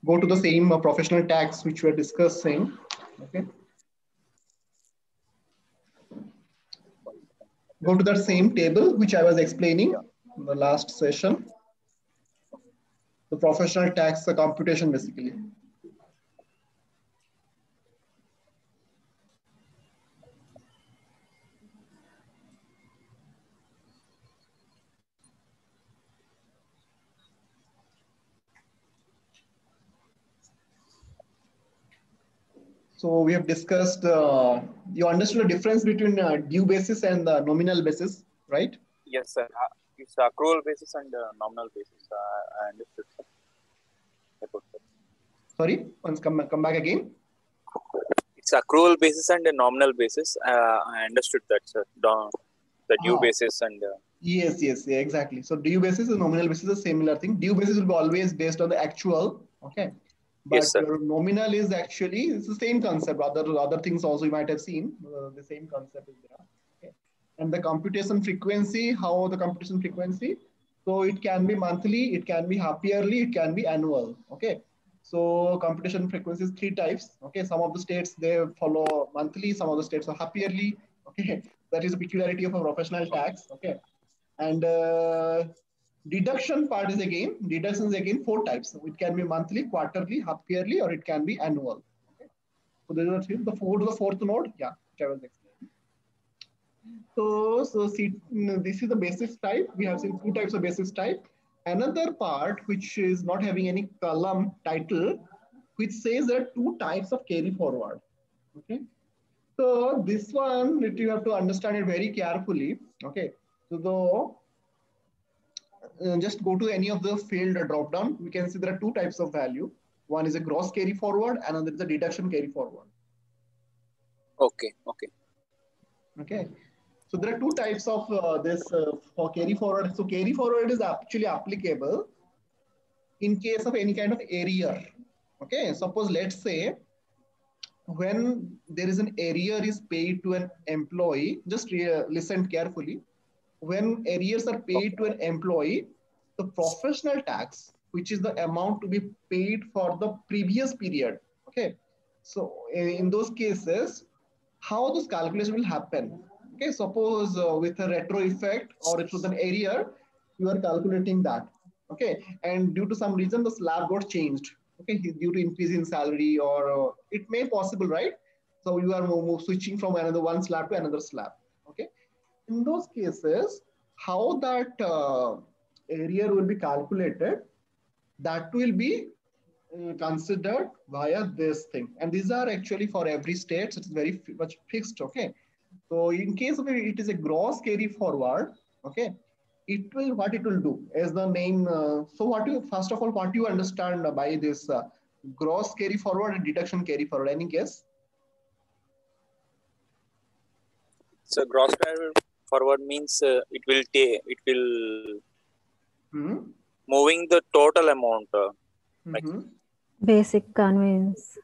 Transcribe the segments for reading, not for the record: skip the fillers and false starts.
go to the same professional tax which we are discussing. Okay. Go to that same table which I was explaining in the last session. The professional tax computation basically. So we have discussed, you understood the difference between due basis and nominal basis, right? Yes, sir. It's accrual basis and nominal basis. I understood, sir. Sorry, once come back again. It's accrual basis and a nominal basis. I understood that, sir. The due basis and. Yes, yeah, exactly. So due basis and nominal basis is a similar thing. Due basis will be always based on the actual, okay? But yes, sir. Your nominal is actually, it's the same concept. Other things also you might have seen, the same concept is there. Okay. And the computation frequency, how the computation frequency? So it can be monthly, it can be half yearly, it can be annual, okay? So computation frequency is 3 types, okay? Some of the states, they follow monthly, some of the states are half yearly, okay? That is a peculiarity of a professional tax, okay? And deduction part is deduction is again 4 types. So it can be monthly, quarterly, half yearly, or it can be annual. Okay. So these are the fourth node. Yeah, which I was explaining. So see, this is the basis type. We have seen 2 types of basis type. Another part which is not having any column title, which says there are 2 types of carry forward. Okay. So this one that you have to understand it very carefully. Okay. So just go to any of the field drop down. We can see there are 2 types of value. One is a gross carry forward, another is a deduction carry forward. Okay. Okay. So there are 2 types of this for carry forward. So carry forward is actually applicable in case of any kind of arrear. Okay. Suppose let's say when there is an arrear is paid to an employee, just listen carefully. When arrears are paid to an employee, the professional tax, which is the amount to be paid for the previous period. Okay. So in those cases, how this calculation will happen? Okay. Suppose with a retro effect or it was an arrear, you are calculating that. Okay. And due to some reason, the slab got changed. Okay. Due to increase in salary or it may possible, right? So you are switching from another one slab to another slab. Okay. In those cases, how that area will be calculated, that will be considered via this thing. And these are actually for every state, so it's very much fixed, okay? So in case of it is a gross carry forward, okay? What it will do as the name, first of all, what you understand by this gross carry forward and deduction carry forward, any guess? So gross carry forward means moving the total amount. Like basic conveyance.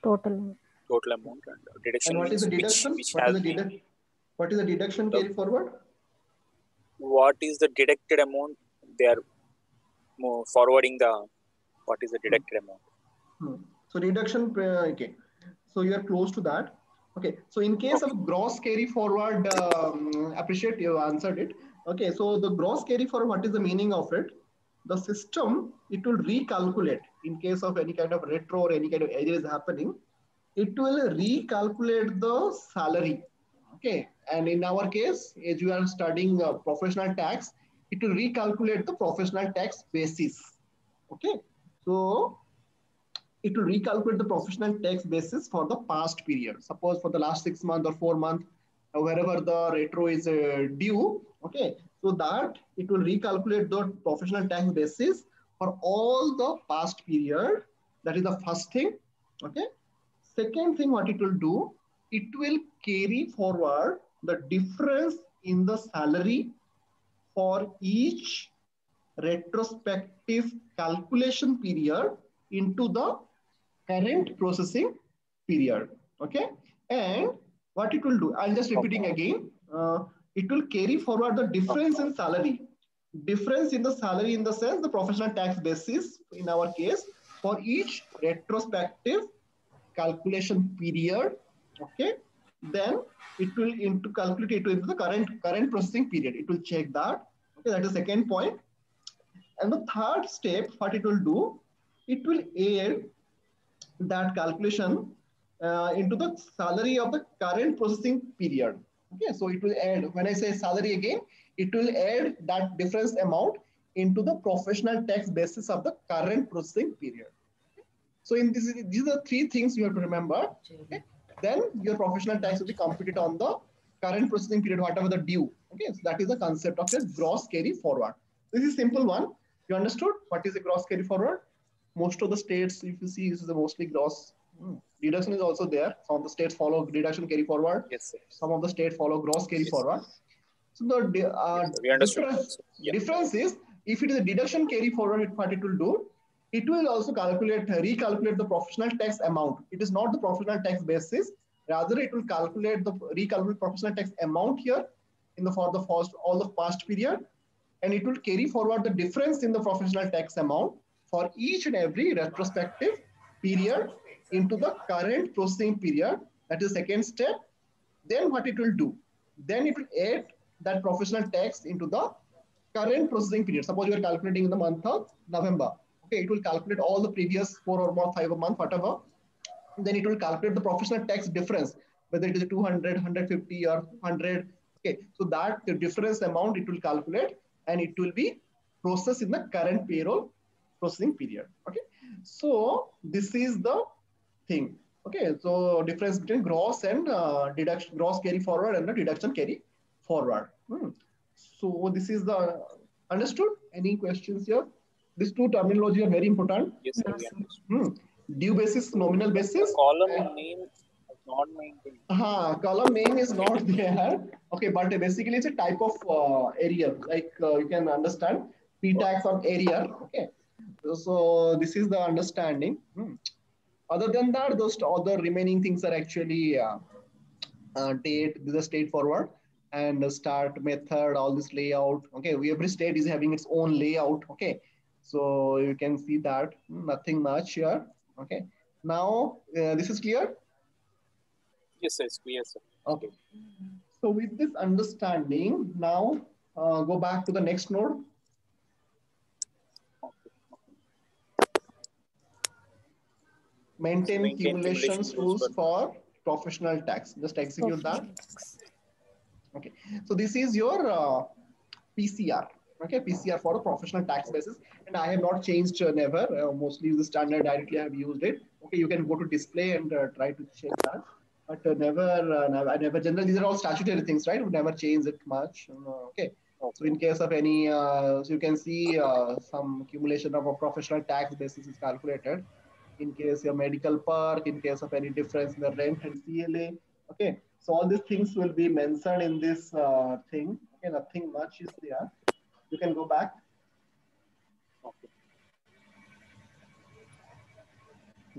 Total amount and deduction. And what is the deduction? What is the deduction carry forward? What is the deducted amount? They are forwarding what is the deducted amount. So deduction, okay. So you are close to that. Okay. So in case of gross carry forward, appreciate you answered it. Okay. So the gross carry forward, what is the meaning of it? The system, it will recalculate in case of any kind of retro or any kind of error is happening. It will recalculate the salary. Okay. And in our case, as you are studying professional tax, it will recalculate the professional tax basis. Okay. So it will recalculate the professional tax basis for the past period. Suppose for the last 6 months or 4 months, wherever the retro is due. Okay. So that it will recalculate the professional tax basis for all the past period. That is the first thing. Okay. Second thing, what it will do, it will carry forward the difference in the salary for each retrospective calculation period into the current processing period. Okay. And what it will do, I'll just repeating again. It will carry forward the difference in salary. Difference in the salary in the sense the professional tax basis in our case for each retrospective calculation period, okay, then it will calculate it into the current processing period. It will check that. Okay, that is the second point. And the third step, what it will do, it will add that calculation into the salary of the current processing period. Okay, so it will add, when I say salary again, it will add that difference amount into the professional tax basis of the current processing period. So in this, these are three things you have to remember. Okay? Then your professional tax will be computed on the current processing period, whatever the due. Okay, so that is the concept of a gross carry forward. This is simple one. You understood what is a gross carry forward? Most of the states, if you see, this is a mostly gross. Deduction is also there. Some of the states follow deduction carry forward. Yes, sir. Some of the states follow gross carry Yes. forward. So the difference is, if it is a deduction carry forward, what it will do, it will also recalculate the professional tax amount. It is not the professional tax basis. Rather, it will recalculate professional tax amount here for all the past period, and it will carry forward the difference in the professional tax amount for each and every retrospective period into the current processing period. That is the second step. Then what it will do? Then it will add that professional tax into the current processing period. Suppose you are calculating in the month of November. Okay, it will calculate all the previous 4 or more 5 a month, whatever. Then it will calculate the professional tax difference, whether it is 200, 150 or 100. Okay, so that the difference amount it will calculate, and it will be processed in the current payroll processing period. Okay, so this is the thing. Okay, so difference between gross and deduction, gross carry forward and the deduction carry forward. So this is the understood. Any questions here? These two terminology are very important. Yes, sir. Due basis, nominal basis. Column name is not maintained. Column name is not there. Okay, but basically it's a type of area. Like you can understand P-tax on area. Okay, so this is the understanding. Other than that, those other remaining things are actually date, this is straightforward, and the start method, all this layout. Okay, every state is having its own layout. Okay, so you can see that nothing much here. Okay, now this is clear. Yes, sir, it's clear, sir. Okay, so with this understanding, now go back to the next node. Maintain cumulations rules for professional tax. Just execute that. Okay, so this is your PCR. Okay, PCR for a professional tax basis, and I have not changed never. Mostly the standard directly I have used it. Okay, you can go to display and try to check that, but I never. Generally, these are all statutory things, right? We never change it much. Okay. So in case of any, so you can see some accumulation of a professional tax basis is calculated. In case your medical perk, in case of any difference in the rent and CLA. Okay, so all these things will be mentioned in this thing. Okay, nothing much is there. You can go back. Okay.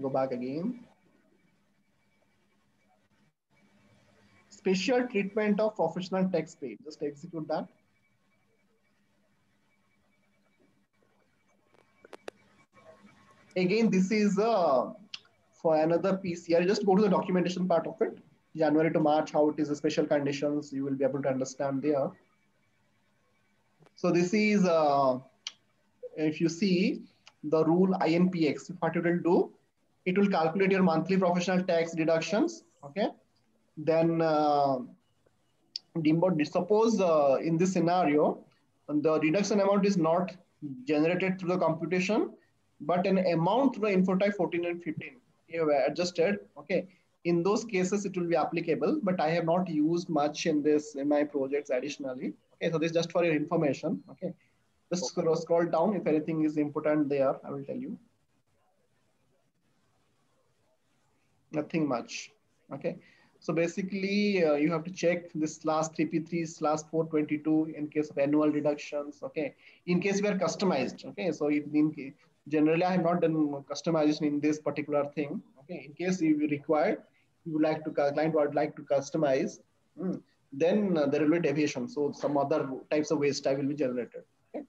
Go back again. Special treatment of professional tax paid. Just execute that. Again, this is for another PCR. Just go to the documentation part of it. January to March, how it is the special conditions, you will be able to understand there. So this is, if you see the rule INPX, what it will do, it will calculate your monthly professional tax deductions. Okay. Then suppose in this scenario, the deduction amount is not generated through the computation, but an amount through the info type 14 and 15 you have adjusted. Okay, in those cases it will be applicable, but I have not used much in my projects additionally. Okay, so this is just for your information. Okay, just scroll down. If anything is important there, I will tell you. Nothing much. Okay, so basically you have to check this /3P3/422 in case of annual deductions. Okay, in case we are customized. Okay, so generally I have not done customization in this particular thing. Okay, in case you require, you would like to, client would like to customize, then there will be deviation. So some other types of waste type will be generated. Okay,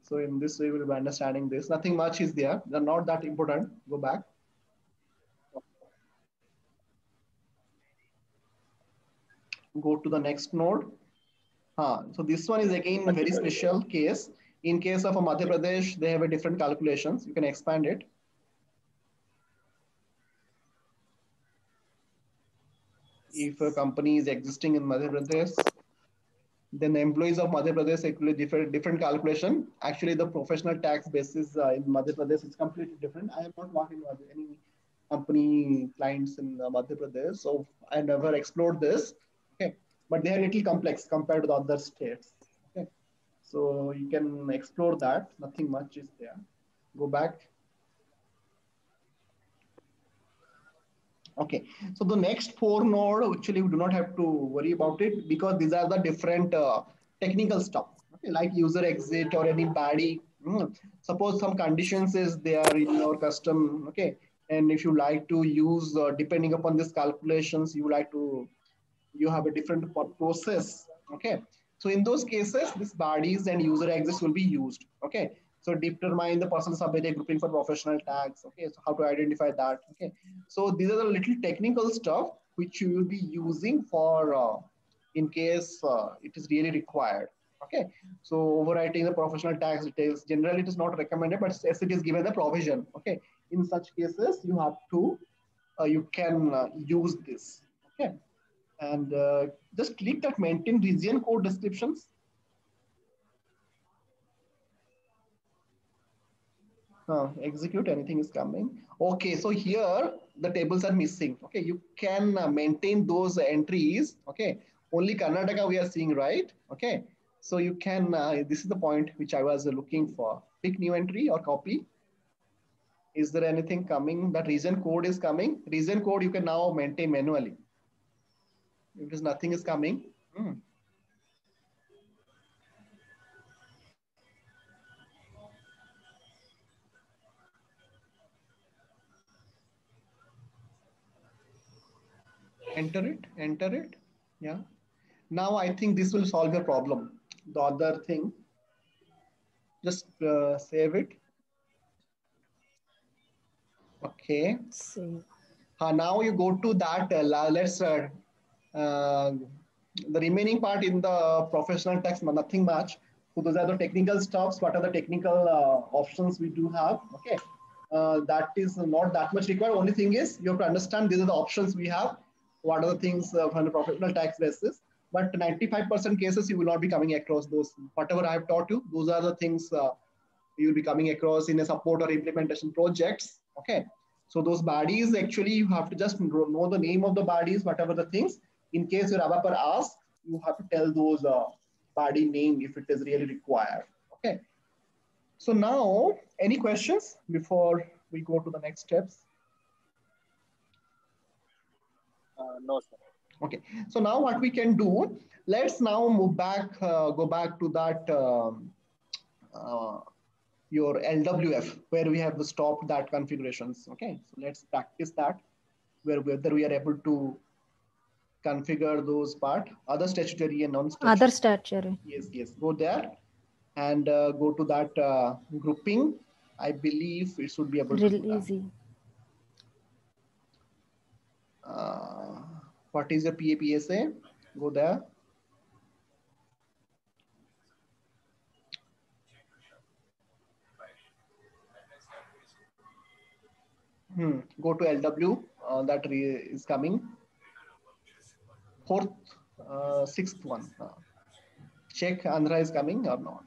So in this way, we'll be understanding this. Nothing much is there. They're not that important. Go back. Go to the next node. So this one is again a very special case. In case of a Madhya Pradesh, they have a different calculations. You can expand it. If a company is existing in Madhya Pradesh, then the employees of Madhya Pradesh actually different calculation. Actually, the professional tax basis in Madhya Pradesh is completely different. I have not worked in any company clients in Madhya Pradesh, so I never explored this. Okay, but they are little complex compared to the other states. Okay, so you can explore that. Nothing much is there. Go back. Okay, so the next four node, actually, we do not have to worry about it because these are the different technical stuff, okay, like user exit or any body. Suppose some conditions is there in your custom, okay, and if you like to use, depending upon these calculations, you have a different process, okay. So in those cases, these bodies and user exits will be used, okay. So determine the person subject grouping for professional tags, okay. So how to identify that, okay. So these are the little technical stuff which you will be using for in case it is really required, okay. So overwriting the professional tax details, generally it is not recommended, but as it is given the provision, okay. In such cases, you have to, you can use this, okay. And just click that maintain region code descriptions. Execute, anything is coming. Okay, so here the tables are missing. Okay, you can maintain those entries. Okay, only Karnataka we are seeing, right? Okay, so you can, this is the point which I was looking for. Pick new entry or copy. Is there anything coming? That region code is coming. Region code you can now maintain manually. Because nothing is coming. Enter it. Yeah. Now I think this will solve your problem. The other thing, just save it. Okay. Save. Now you go to that. Let's the remaining part in the professional tax, nothing much. So those are the technical stuffs. What are the technical options we do have? Okay. That is not that much required. Only thing is you have to understand these are the options we have. What are the things from the professional tax basis? But 95% cases you will not be coming across those. Whatever I have taught you, those are the things you will be coming across in a support or implementation projects. Okay. So those bodies, actually, you have to just know the name of the bodies, whatever the things. In case your developer asks, you have to tell those body name if it is really required. Okay. So now, any questions before we go to the next steps? No, sir. Okay. So now what we can do, let's now move back, go back to that your LWF where we have stopped that configurations. Okay. So let's practice that whether we are able to configure those part, other statutory and non-statutory. Other statutory. Yes. Go there and go to that grouping. I believe it should be able to do that. Easy. What is your PAPSA? Go there. Go to LW. That is coming. Fourth, sixth one. Check Andhra is coming or not.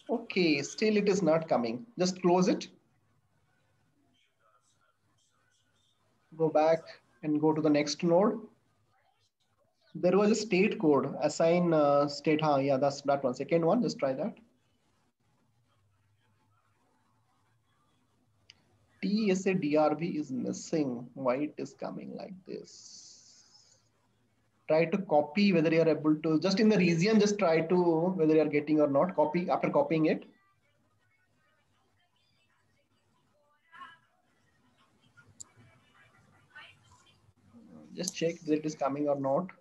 Okay, still it is not coming. Just close it. Go back and go to the next node. There was a state code, assign state. Yeah, that's that one. Second one, just try that. TSA DRB is missing. Why it is coming like this? Try to copy whether you are able to, just in the region, just try to, whether you are getting or not, copy after copying it. Just check that it is coming or not.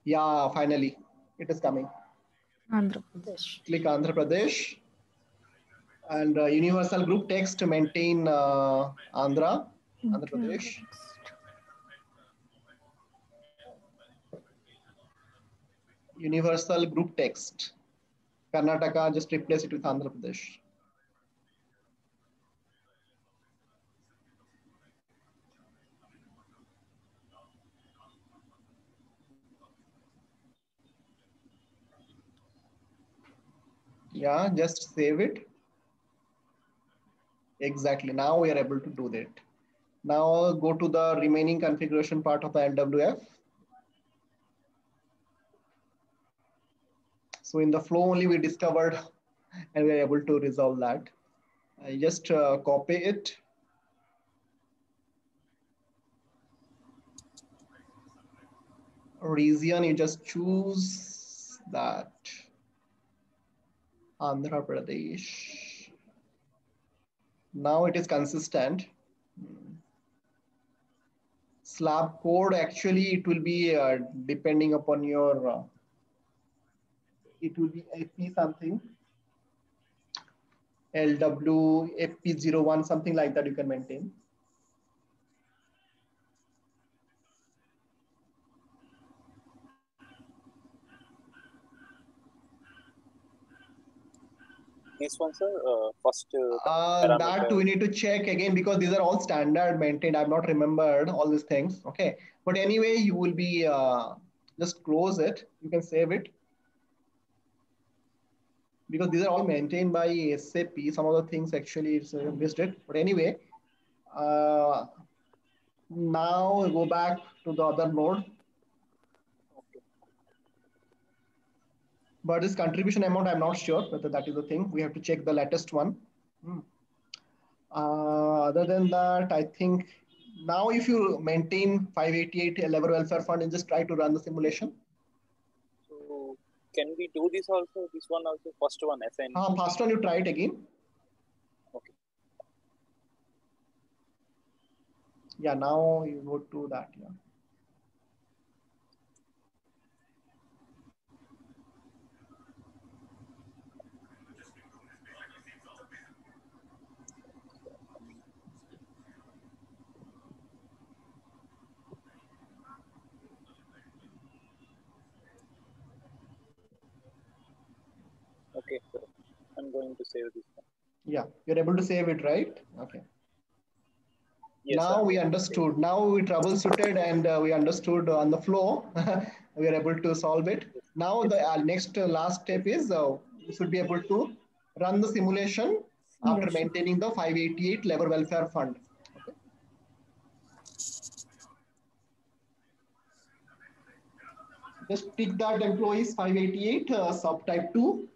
Yeah, finally, it is coming. Andhra Pradesh. Click Andhra Pradesh. And universal group text maintain Andhra Pradesh. Universal group text. Karnataka, just replace it with Andhra Pradesh. Yeah, just save it. Exactly. Now we are able to do that. Now go to the remaining configuration part of the LWF. So in the flow only we discovered and we are able to resolve that. I just copy it. Region, you just choose that. Andhra Pradesh. Now it is consistent. Slab code, actually it will be depending upon your, it will be AP something. LW, FP01, something like that you can maintain. This one, sir, first that we need to check again because these are all standard maintained. I've not remembered all these things. Okay. But anyway, you will be just close it. You can save it. Because these are all maintained by SAP. Some of the things actually it's missed it. But anyway, now go back to the other node. But this contribution amount, I'm not sure whether that is the thing. We have to check the latest one. Other than that, I think now if you maintain 588 Labor Welfare Fund and just try to run the simulation. So can we do this also? This one also, first one, FN. First one, you try it again. Okay. Yeah, now you go to that. Yeah. Okay, so I'm going to save this one. Yeah, you're able to save it, right? Okay. Yes, now sir. We understood. Now we troubleshooted and we understood on the flow. We are able to solve it. Now the next last step is we should be able to run the simulation after maintaining the 588 Labor Welfare Fund. Okay. Just tick that employees 588 subtype 2.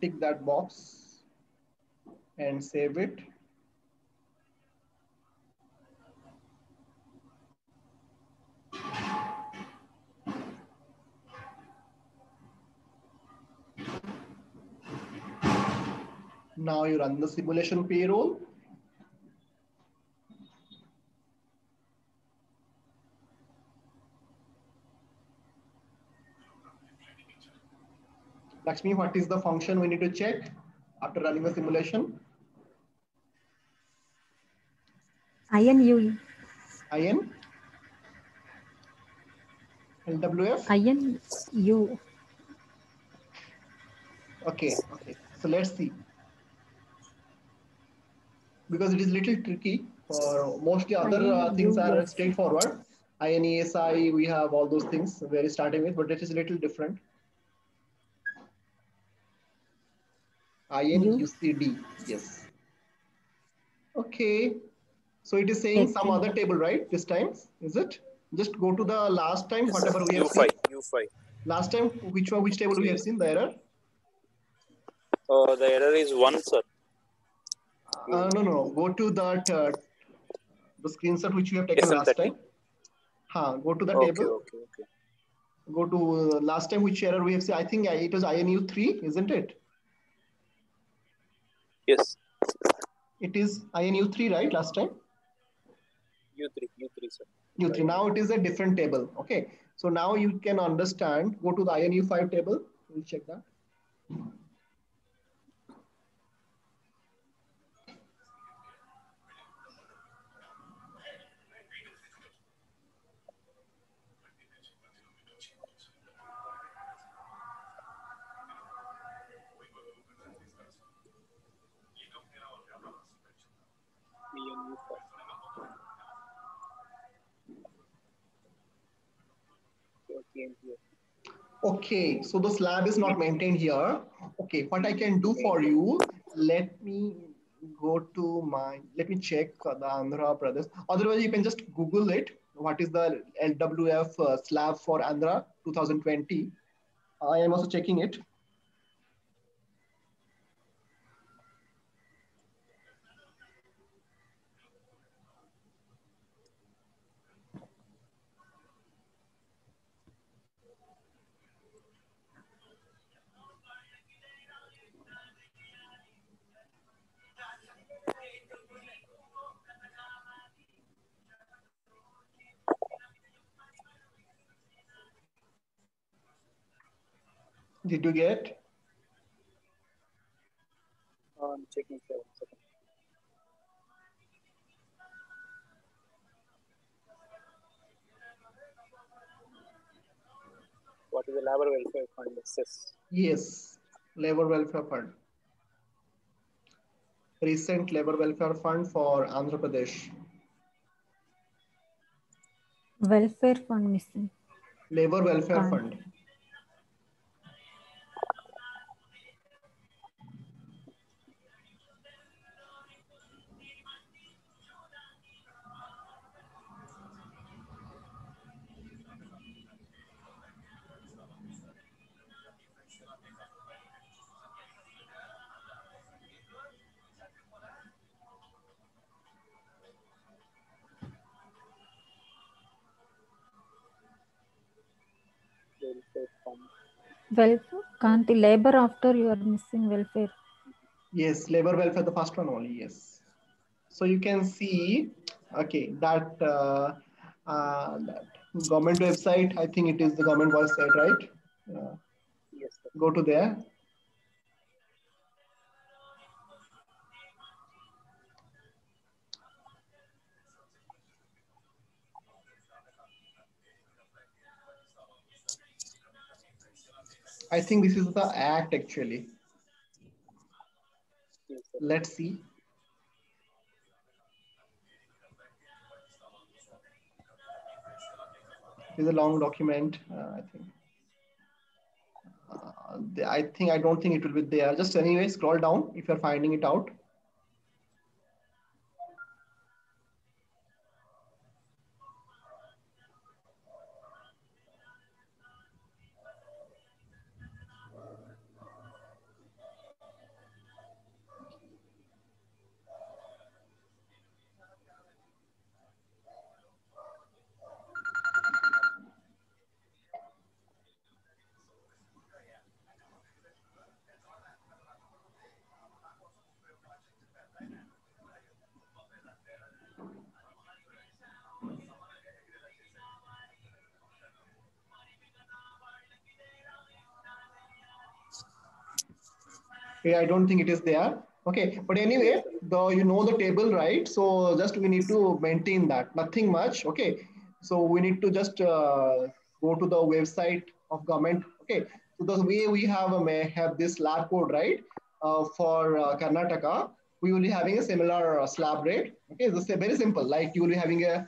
Tick that box and save it. Now you run the simulation payroll. Lakshmi, what is the function we need to check after running the simulation? INU. IN? LWF? INU. Okay, okay. So let's see. Because it is little tricky for mostly other things are straightforward. INESI, we have all those things we're starting with, but it is a little different. INUCD, yes. Okay. So it is saying some other table, right? This time, is it? Just go to the last time, whatever we have seen. U5. Last time, which table we have seen, the error? The error is 1, sir. No. Go to that the screenshot which you have taken last SL30. time. Go to the Okay, table. okay, okay. Go to last time which error we have seen. I think it was INU3, isn't it? Yes. It is INU3, right? Last time? U3, sir. U3. Now it is a different table. Okay. So now you can understand. Go to the INU5 table. We'll check that. Okay, so the slab is not maintained here. Okay, what I can do for you, let me go to let me check the Andhra Pradesh. Otherwise, you can just Google it. What is the LWF slab for Andhra 2020? I am also checking it. Did you get? I'm checking, sir. 1 second. What is the Labor Welfare Fund? SES. Yes, Labor Welfare Fund. Recent Labor Welfare Fund for Andhra Pradesh. Welfare fund missing. Labor Welfare Fund. Welfare Fund. Welfare, can't the labor after you are missing welfare? Yes, labor welfare, the first one only, yes. So you can see, okay, that government website, I think it is the government website, right? Yes, sir. Go to there. I think this is the act actually. Yes, sir. Let's see. It's a long document, I think. I don't think it will be there. Just anyway, scroll down if you're finding it out. Okay, I don't think it is there. Okay, but anyway, you know the table, right? So just we need to maintain that, nothing much. Okay, so we need to just go to the website of government. Okay, so the way we may have this slab code, right? For Karnataka, we will be having a similar slab rate. Okay, it's very simple. Like you will be having a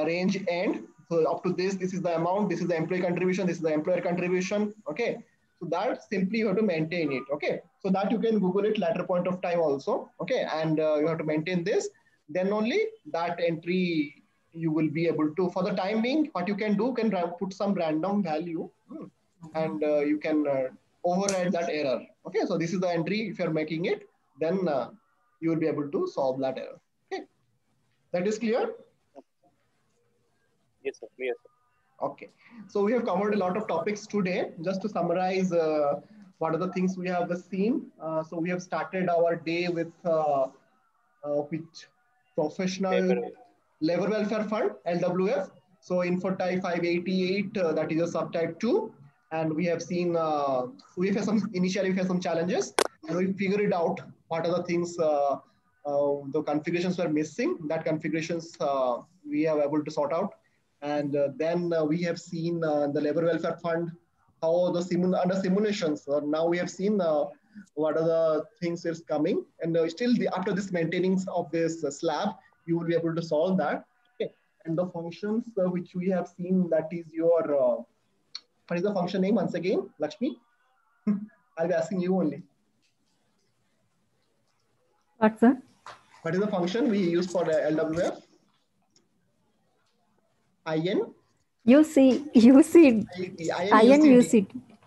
range end. So up to this is the amount. This is the employee contribution. This is the employer contribution. Okay. So that simply you have to maintain it. Okay. So that you can Google it later point of time also. Okay. And you have to maintain this. Then only that entry you will be able to, for the time being, what you can do, can put some random value and you can override that error. Okay. So this is the entry. If you're making it, then you will be able to solve that error. Okay. That is clear? Yes, sir. Clear, sir. Okay, so we have covered a lot of topics today. Just to summarize, what are the things we have seen? So we have started our day with professional Labor. labor welfare fund (LWF). So info type 588, that is a subtype 2, and we have seen we have some initially we have some challenges, and we figured it out. What are the things the configurations were missing? That configurations we have able to sort out, and then we have seen the labor welfare fund, how the under simulations. Now we have seen what are the things is coming, and still after this maintenance of this slab, you will be able to solve that. Okay. And the functions which we have seen, that is your what is the function name once again, Lakshmi? I'll be asking you only. What, sir? What is the function we use for the LWF? IN? UCD.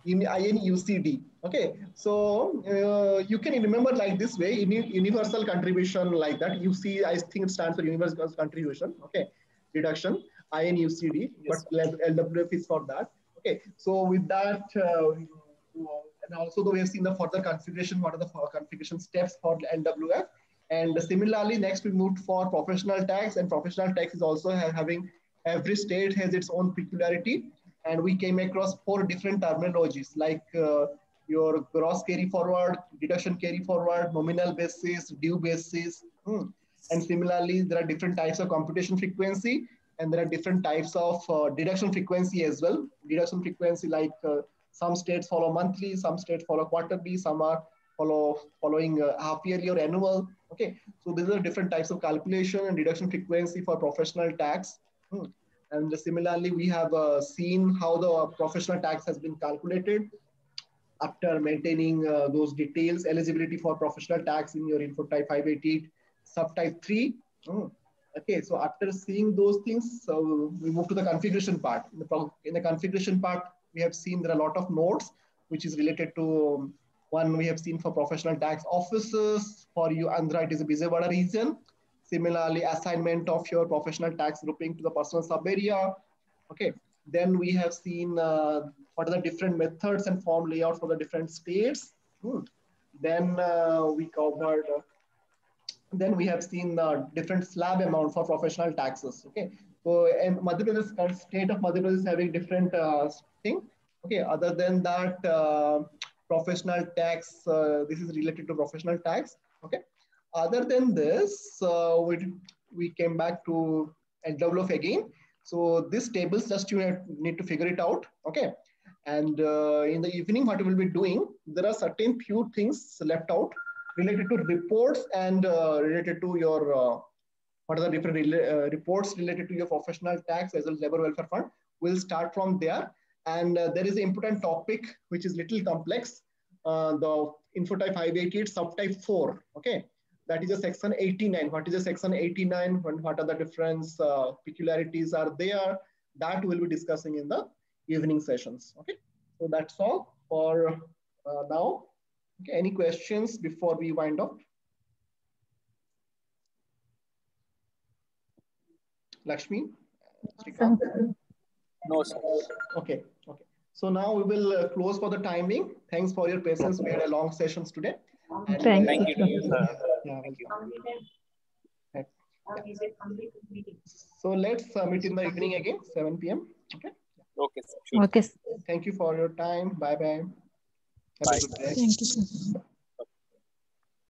INUCD. Okay, so you can remember like this way, universal contribution like that. UC, I think it stands for universal contribution. Okay, deduction, INUCD, Yes, but LWF is for that. Okay, so with that, and also we have seen the further configuration, what are the configuration steps for LWF. And similarly, next we moved for professional tax, and professional tax is also having, every state has its own peculiarity. And we came across 4 different terminologies like your gross carry forward, deduction carry forward, nominal basis, due basis. And similarly, there are different types of computation frequency, and there are different types of deduction frequency as well. Deduction frequency, like some states follow monthly, some states follow quarterly, some are following half yearly or annual. Okay, so these are different types of calculation and deduction frequency for professional tax. And similarly, we have seen how the professional tax has been calculated after maintaining those details, eligibility for professional tax in your info type 588, subtype 3. Okay, so after seeing those things, so we move to the configuration part. In the configuration part, we have seen there are a lot of nodes, which is related to one we have seen for professional tax offices. For you, Andhra, it is a Vijayawada region. Similarly, assignment of your professional tax grouping to the personal sub-area. Okay, then we have seen what are the different methods and form layouts for the different states. Then we covered, then we have seen different slab amount for professional taxes. Okay, so and Madhya Pradesh, state of Madhya Pradesh is having different thing. Okay, other than that, professional tax, this is related to professional tax. Okay. Other than this, we came back to LWF again. So these tables, just you need to figure it out. Okay. And in the evening, what we will be doing, there are certain few things left out related to reports and related to your, what are the different reports related to your professional tax as well as labor welfare fund. We'll start from there. And there is an important topic, which is little complex. The info type 588 subtype 4. Okay. That is a section 89. What is a section 89? What are the different peculiarities are there? That we'll be discussing in the evening sessions. Okay, so that's all for now. Okay, any questions before we wind up? Lakshmi? no, sir. Okay, okay. So now we will close for the timing. Thanks for your patience. We had a long sessions today. And, Thank you to you, sir. Yeah, Thank you. yeah. So let's meet in the evening again, 7 p.m. Okay. Okay, sir. Sure. Okay. Thank you for your time. Bye bye. Have Bye. a good day. Thank you, sir.